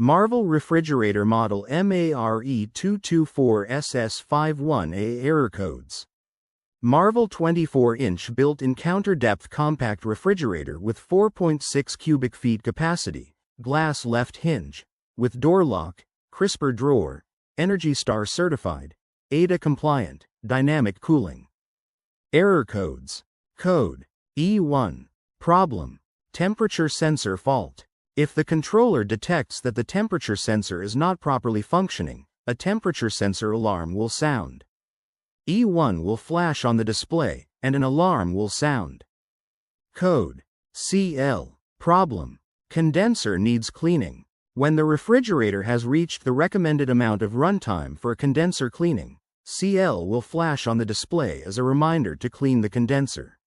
Marvel Refrigerator Model MARE224SS51A Error Codes. Marvel 24-inch built-in counter-depth compact refrigerator with 4.6 cubic feet capacity, glass left hinge, with door lock, crisper drawer, Energy Star certified, ADA compliant, dynamic cooling. Error codes. Code E1. Problem: temperature sensor fault. If the controller detects that the temperature sensor is not properly functioning, a temperature sensor alarm will sound. E1 will flash on the display, and an alarm will sound. Code CL. Problem: condenser needs cleaning. When the refrigerator has reached the recommended amount of runtime for a condenser cleaning, CL will flash on the display as a reminder to clean the condenser.